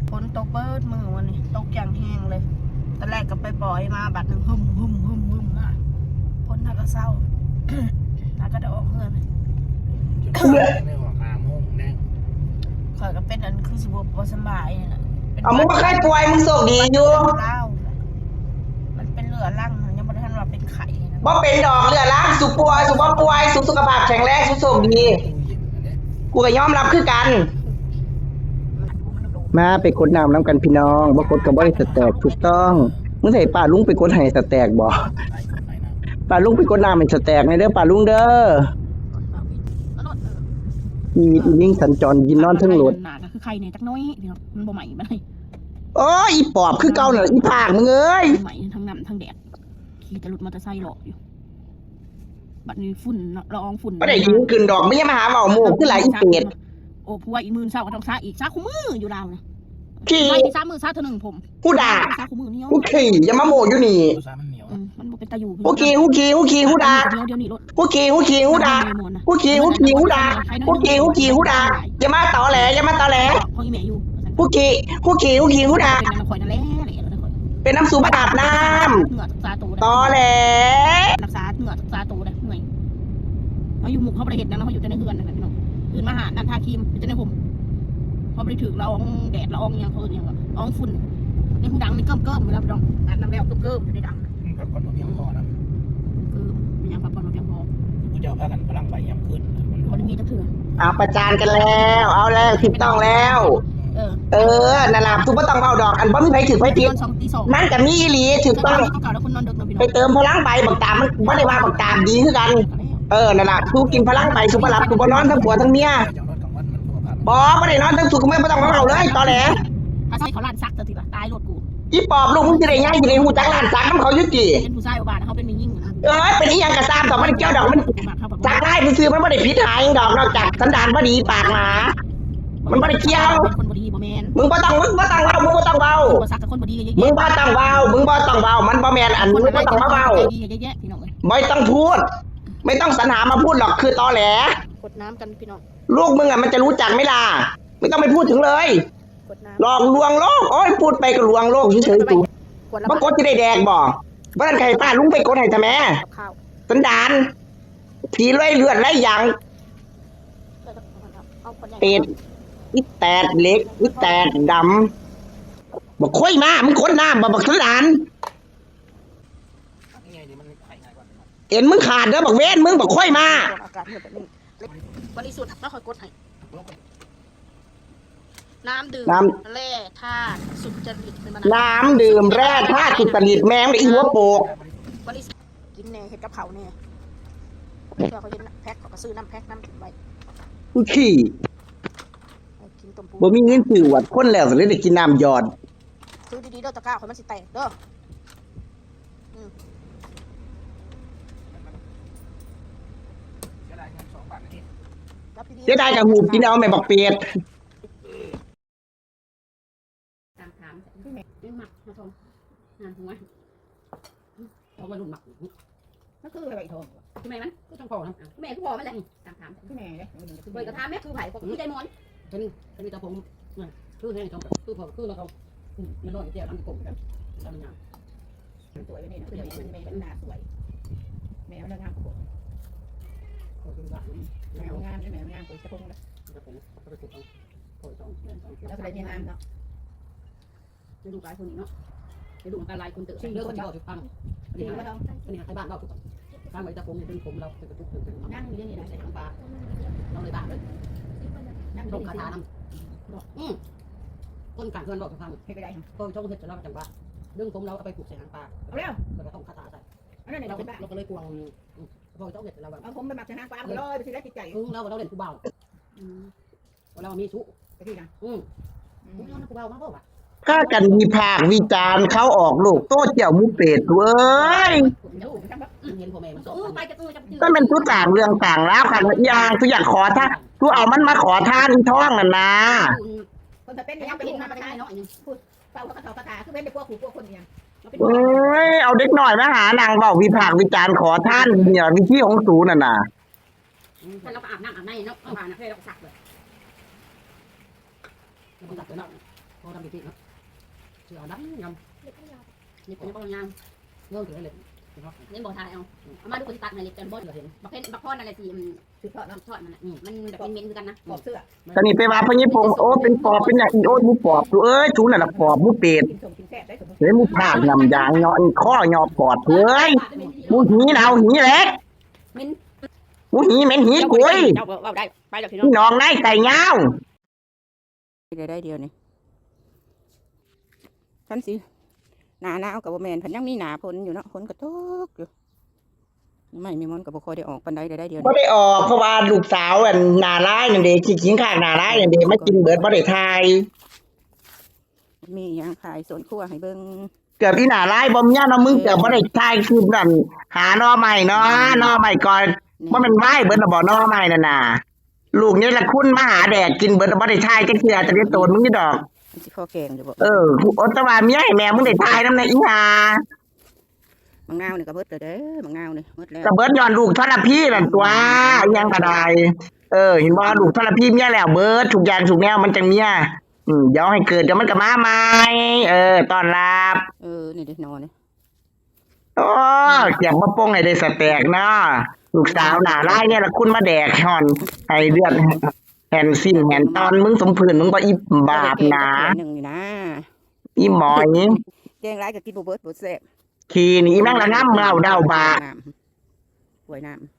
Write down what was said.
ฝนตกเบิดมือวันนี้ตกอย่างแห้งเลยตอนแรกก็ไปปล่อยมาบัดหนึ่งหึมมาฝนทักก็เศร้า ทักก็ได้ออกเงินไม่ออก5 โมงแน่ข่อยก็เป็นอันคือสิบสบายนี่แหละเอามึงบ่เคยป่วยมึงโชคดีอยู่มันเป็นเลือดรั่งยังบ่ทันว่าเป็นไข่นะบ่เป็นดอกเลือดล้างสุป่วยสุบ่ป่วยสุขภาพแข็งแรงสุโชคดีกูก็ยอมรับคือกันมาไปกดน้ำน้ำกันพี่น้องบ่กดก็บ่ได้สแตกถูกต้องมึงสิให้ป้าลุงไปกดให้สแตกบ่ป้าลุงไปกดน้ำให้สแตกให้เด้อป้าลุงเด้อชีวิตอีนิ่งสัญจรกินนอนเทิงรถก็คือไข่เนี่ยจักน้อยพี่น้องมันบ่ใหม่บ่ได้โอ้ยอีปอบคือเก่าน่ะอีภาคมึงเอ้ยใหม่ทั้งน้ำทั้งแดดขี่แต่รถมอเตอร์ไซค์หลอกอยู่บัดนี้ฝุ่นละอองฝุ่นบ่ได้ยิงขึ้นดอกไม่ยังมาหาเว้าหมู่คือหลายอีเป็ดโอ้ผัวอีมื่นเช้าก็ต้องซาอีกซาคู่มืออยู่ลาวนะขี้ไปซามือซาเท่านึงผมผู้ด่าซาคู่มือนี่ผู้ขี้อย่ามาโมอยู่นี่มันบ่เป็นตาอยู่ผู้ขี้ผู้ขี้ผู้ขี้ผู้ด่าเดี๋ยวนี้รถผู้ขี้ผู้ขี้ผู้ด่าผู้ขี้ผู้ขี้ผู้ด่าผู้ขี้ผู้ขี้ผู้ด่าอย่ามาตอแหลอย่ามาตอแหลพ่ออีแม่อยู่ผู้ขี้ผู้ขี้ผู้ขี้ผู้ด่าเป็นน้ำข่อยนั่นแหละเป็นน้ำสูบอาบน้ำตอแหลรักษาเหงื่อรักษาตัวได้เหนื่อยเขาอยู่หมู่เขาประเทศนั้นเขาอยู่แต่ในเฮือนนั่นแหละพี่น้องอื่นมาหานันทาครีมอยู่แต่ในผมพอไปถึงละอองแดดละอองยังเขาอย่างละอองฝุ่นในหูดังนี่เกิ่มเวลาพี่น้องอาบน้ำแล้วเกิ่มอยู่ในดังพักผ่อนมาเพียงพอนะเป็นยังพักผ่อนมาเพียงพอกูจะพากันพลังไปยามคืนคนมีจะเถื่อนเอาประจานกันแล้วเอาแล้วถูกต้องแล้วนั่นล่ะทุกบ่ต้องเว้าดอกอันบ่มีไผถือไผผิดมันก็มีอีหลีถูกต้องไปเติมพลังไปบักตามมันบ่ได้ว่าบักตามดีคือกันนั่นล่ะกูกินพลังไปสุบ่หลับกูบ่นอนทั้งผัวทั้งเมียบ่ได้นอนทั้งสุกก็ไม่ต้องมาเว้าเลยตอแหลถ้าใส่เขาล้านซักจะสิล่ะตายรถกูอีปอบลูกมึงสิได้ย้ายอยู่ในหูจักล้านซักนำเขาอยู่ติเป็นผู้ชายอุบาทเขาเป็นมียิ่งเป็นอีหยังก็ตามแต่มันเกี่ยวดอกมันจักได้ซื่อมันบ่ได้ผิดหายดอกนอกจากสันดานบ่ดีปากหมามันบ่ได้เกี่ยวคนบ่ดีบ่แม่นมึงบ่ต้องเว้ามึงบ่ต้องเว้ามึงบ่ต้องเว้ามึงบ่ต้องเว้ามันบ่แม่นอันมึงบ่ต้องมาเว้าไม่ต้องพูดไม่ต้องสรรหามาพูดหรอกคือตอแหลกดน้ำกันพี่น้องลูกมึงอ่ะมันจะรู้จักไหมล่ะไม่ต้องไปพูดถึงเลยหลอกลวงโลกโอ้ยพูดไปก็ลวงโลกเฉยๆกูบ่กดสิได้แดกบ่บ่ทันใครป้าลุงไปกดให้ทำไมสันดานผีเลือดไหลอย่างเป็ดอีแตดเล็กอีแตดดำบอกค่อยมามึงคนน้ำบอกสันดานเอ็นมึงขาดเด้อบอกเว้นมึงบอกค่อยมาบริสุทธิ์แล้วค่อยกดให้น้ำดื่มแร่ธาตุสุจริตน้ำดื่มแร่ธาตุสุจริตแมงไอ้หัวโปกบริสุทธิ์กินแน่เห็ดกับเขาเนี่ยเขาเห็นแพ็คเขาก็ซื้อน้ำแพ็คน้ำกินไว้กูขี้บ่มีเงินซื้อวัดคนแล้วเลยได้กินน้ำหยอดซื้อดีๆเด้อตะกร้าคนมันสิแตกเด้อเสียดายกับหูกินเอาแม่บักเป็ดเขาว่าลุงหมักนั่นคืออะไรทองคือแม่มันก็ต้องพอนะแม่ก็พอมันแหละถามคือแม่เลยเบิกกระทำแม่คือไผ่ก็คือใจมอนจะมีตะพงคือให้ทองคือพอคือเรามันร้อนเจียวน้ำกบกันแล้วมันงามสวยนี่นะคือมันแม่หน้าสวยแมวงามกบแมวงามใช่แมวงามกบจะพงนะแล้วอะไรเนี่ยงามเนาะจะดูกายคนนี้เนาะจะดูการลายคนเต๋อเลือกคนที่บอกถูกต้องนี่ฮะนี่ฮะไทยบ้านเราถูกต้องข้างไว้ตะพงเนี่ยดึงผมเราเป็นกระตุกถึงนั่งอยู่นี่ใส่น้ำปลาเราเลยบ้านเลยนั่งตรงคาถาน้ำคนการเงินบอกถูกต้องให้ไปได้ก็ช่องเห็ดจะเล่าจังว่าดึงผมเราเอาไปปลูกใส่น้ำปลาเอาแล้วเราก็ต้องคาถาใส่เราก็เลยกวงพอช่องเห็ดเราแบบเอาผมไปหมักใส่น้ำปลาไปเลยไปสิได้ติดใจเราเล่นผู้เบาเรามีชุไปที่นั่นผู้เบามากกว่าถ้ากันวิพากษ์วิจารณ์เขาออกลูกโต้เจียวมุเป็ดเว้ยก็เป็นทุกต่างเรื่องต่างแล้วค่ะอย่างทุกอย่างขอท่าทุกเอามันมาขอท่านท้องน่ะนะคนจะเป็นยังไปเห็นมาไม่ได้เนาะพูดเฝ้าเขาคาถาคือเป็นพวกผู้พวกคนเนี่ยเอาเด็กหน่อยมาหานางเบาวิพากษ์วิจารณ์ขอท่านเนี่ยวิธีของสูน่ะนะถ้าเราอาบน้ำอาบในเนาะอาบน้ำให้เราสักเลยเราสักเลยเนาะ พอทำดีๆเนาะเชื่อดังยำนี่เป็นบ้องยำเงื่อนถือเลยนี่บ่ทายเอามาดูคนตัดในเล็บจนบ่เหลือเห็นบักเพ็ญบักพอนอะไรสิคือทอดมันมันแบบเป็นเมนคือกันนะปอบเสื้อ ตอนนี้ไปว่าพญพงศ์โอ้เป็นปอบเป็นอย่างอีโอ้มูปอบดูเอ้ยชูน่ะละปอบมูเป็ดเฮ้ยมูผากงำยางยอข้อยอปอดเฮ้ยมูหีหนาวหีเล็กมูหีเหม็นหีกุย เอาได้ไปแล้วพี่น้อง พี่น้องนายไก่เงา ได้เดียวนี่ฉันสิหนาหนาวกับบ่แม่นพันยังมีหนาฝนอยู่เนาะฝนก็ตกอยู่ไม่มีมันกับบ่ค่อยได้ออกปานใดได้เดียว บ่ได้ออกเพราะว่าลูกสาวอันหน้าร้ายนั่นเด้ขี้ข้างหน้าร้ายนั่นเด้มากินเบิดบ่ได้ทาย มีหยังขายสวนครัวให้เบิ่ง เกือบอีหน้าร้ายบ่มีเนาะมึงเกือบบ่ได้ทายคือนั่นหาหน่อใหม่เนาะหน่อใหม่ก่อนบ่แม่นไหว้เบิดน่ะบ่หน่อใหม่นั่นน่ะลูกนี่ละคุณมาหาแดกกินเบิดบ่ได้ทายจักเทื่อจะได้โตนมึงนี่ดอก มันสิพอแกงอยู่บ่ ผู้อดตะว่าเมียให้แม่มึงได้ทายนำในอีหา บางนาวนี่ก็เบิดแล้วเด้อบางนาวนี่เบิดแล้ว ก็เบิดย้อนลูกทรพีนั่นตัวอิหยังก็ได้เห็นบ่ลูกทรพีเมียแล้วเบิดทุกอย่างทุกแนวมันจังเมียเดี๋ยวให้เกิดเดี๋ยวมันก็มาใหม่ต้อนรับ นี่เด้นอนนี่ โอ้อยากมาโป้งให้ได้สแต็กเนาะลูกสาวหน้าร้ายเนี่ยละคุณมาแดกห่อนให้เลือดแห่นสิ้นแห่นตอนมึงสมผืนมึงบ่อีบาปนะ หนึ่งนี่นะ อีหมอย แกงหลายก็กินบ่เบิดบ่แซ่บ ขี้นี่อีแม่งละงำเงาเดาบาป ป่วยน้ำ